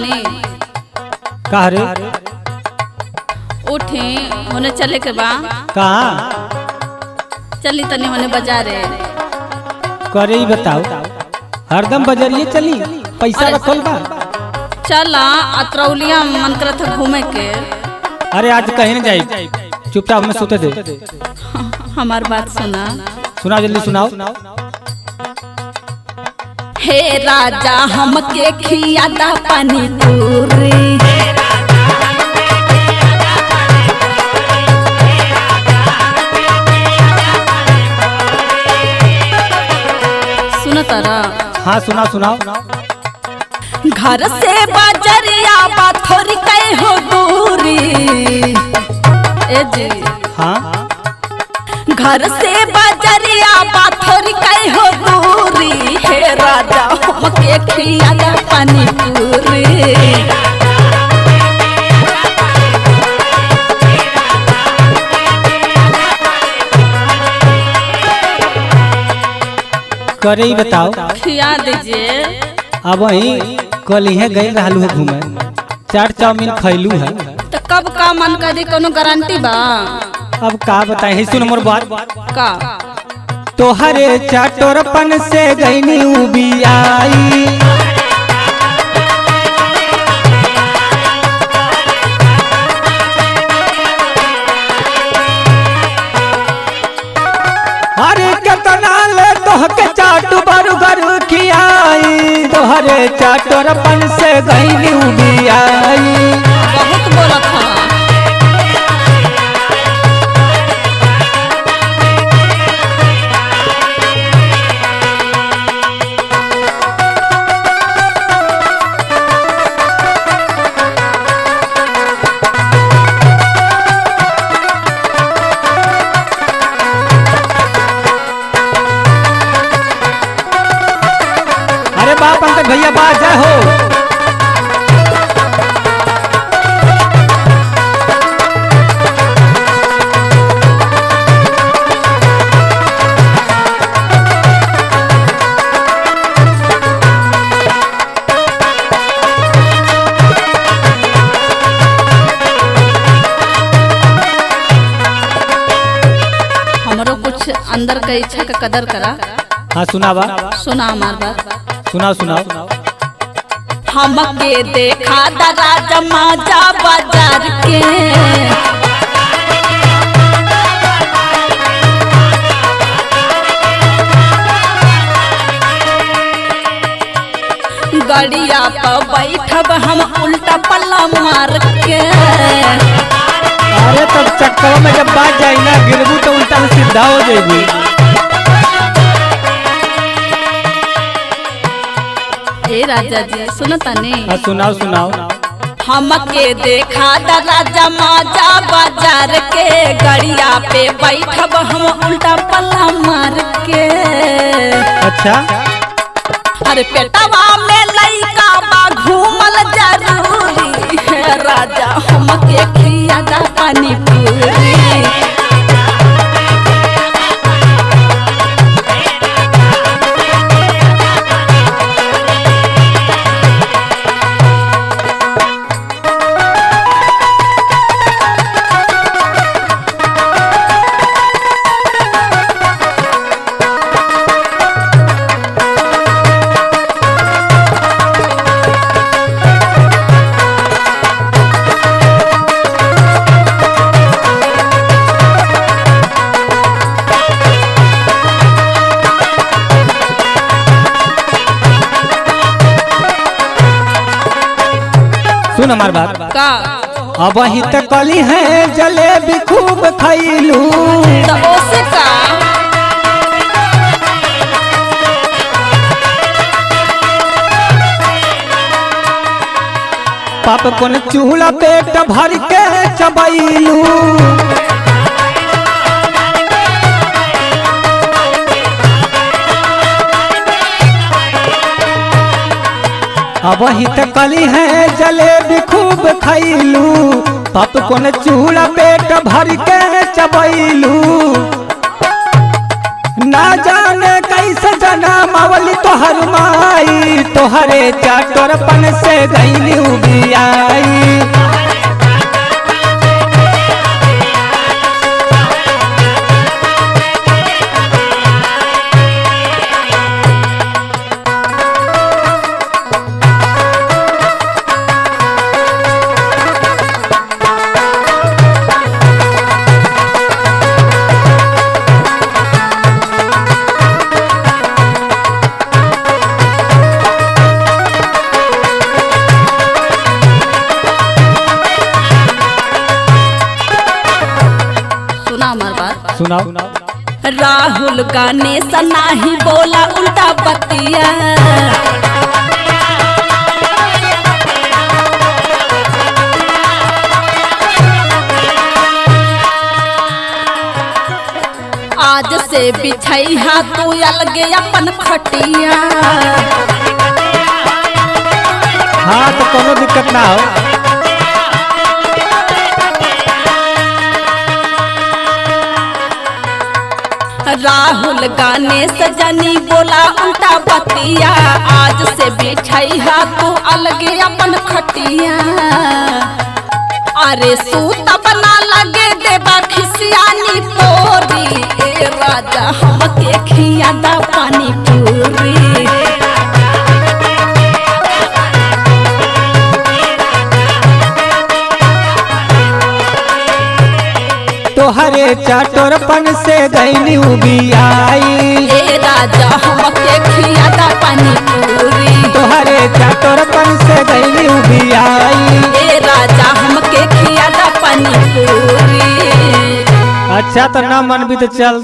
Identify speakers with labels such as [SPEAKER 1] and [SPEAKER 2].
[SPEAKER 1] तनी
[SPEAKER 2] का रे
[SPEAKER 1] उठी होने चले के बा
[SPEAKER 2] कहाँ
[SPEAKER 1] चली तनी होने बाजारे
[SPEAKER 2] करे ही बताओ हरदम बजरिए चली पैसा रखल बा
[SPEAKER 1] चला अतरौलिया मन करत है घूमे के।
[SPEAKER 2] अरे आज कहीं न जाई चुपचाप में सोते दे।
[SPEAKER 1] हमार बात सुना
[SPEAKER 2] सुनाओ जल्दी सुनाओ।
[SPEAKER 1] हे राजा हमके खियादा पानी पूरी सुना तारा।
[SPEAKER 2] हाँ सुनाओ सुनाओ।
[SPEAKER 1] घर से बाजरिया बाथोरी कई हो दूरी ए जी।
[SPEAKER 2] हाँ
[SPEAKER 1] घर से बाजरिया बाथोरी कई हो दूरी हे राजा हमके खियादा पानी पूरी।
[SPEAKER 2] करे ही बताओ।
[SPEAKER 1] खिया दीजिए।
[SPEAKER 2] अब वही कल ही गई रहलू है घूमे चाट चाउमीन खैलू है
[SPEAKER 1] तो कब का मन कर कोनो गारंटी बा।
[SPEAKER 2] अब का बताए सुन मोर बात
[SPEAKER 1] का
[SPEAKER 2] तोहरे चाटोरपन से गईनी उबियाई अरे कितना ले तोहके चाट बर्गर खियाई तोहरे चाटोरपन से गईनी उबियाई।
[SPEAKER 1] बहुत बोला था।
[SPEAKER 2] अरे बाप अंकल भैया बात जय हो।
[SPEAKER 1] हमरो कुछ अंदर का इच्छा का कदर करा।
[SPEAKER 2] हाँ सुनावा
[SPEAKER 1] सुना हमार बात।
[SPEAKER 2] सुनाओ सुनाओ।
[SPEAKER 1] हमके देखा दरा जमा जा बाजार के गड़िया पर बैठब हम उल्टा पल्ला मार के।
[SPEAKER 2] अरे तब चक्कर में जब बात जाई ना गिरबू तो उल्टा में सीधा हो जाएगी।
[SPEAKER 1] ए राजा जी सुनो तनी।
[SPEAKER 2] हाँ सुनाओ सुनाओ।
[SPEAKER 1] हमके देखा दरा जमा जा बाजार के गड़िया पे बैठब हम उल्टा पल्ला मार के।
[SPEAKER 2] अच्छा
[SPEAKER 1] अरे पेटवा में लइका बा घूमल जरूरी है राजा हमके खियादा पानी पूरी।
[SPEAKER 2] सुन हमार बात
[SPEAKER 1] का
[SPEAKER 2] अब ही तक कली है जलेबी खूब खैलू
[SPEAKER 1] तो ओसे का
[SPEAKER 2] पाप कोन चूल्हा पेट भर के चबैलू। अब ही तक कली है जलेबी खूब खैलू पाप कोन चूल्हा पेट भर के चबैलू। ना जाने कैसे जना मावली तो तोहर माई, तोहरे चाटोरपन से गईली उबियाई।
[SPEAKER 1] सुना हमार बात।
[SPEAKER 2] सुनाओ।
[SPEAKER 1] राहुल गाने सनाही बोला उल्टा बतिया, आज से बिछैहा तू अलगे अपन खटिया।
[SPEAKER 2] हाँ तो कोनो दिक्कत ना हो।
[SPEAKER 1] राहुल गाने सजनी बोला उल्टा बतिया, आज से बिछैहा तू अलगे अपन खटिया। अरे सूत बना लगे देबा खिसियानी तोरी, ए राजा हमके खियादा पानी पूरी।
[SPEAKER 2] तोहरे चाटोरपन से गईली उबियाई,
[SPEAKER 1] ए राजा हमके खियादा पानी पूरी।
[SPEAKER 2] तोहरे चाटोरपन से गईली उबियाई।
[SPEAKER 1] ए राजा हमके खियादा पानी पूरी।
[SPEAKER 2] अच्छा तो ना मन भी तो चल।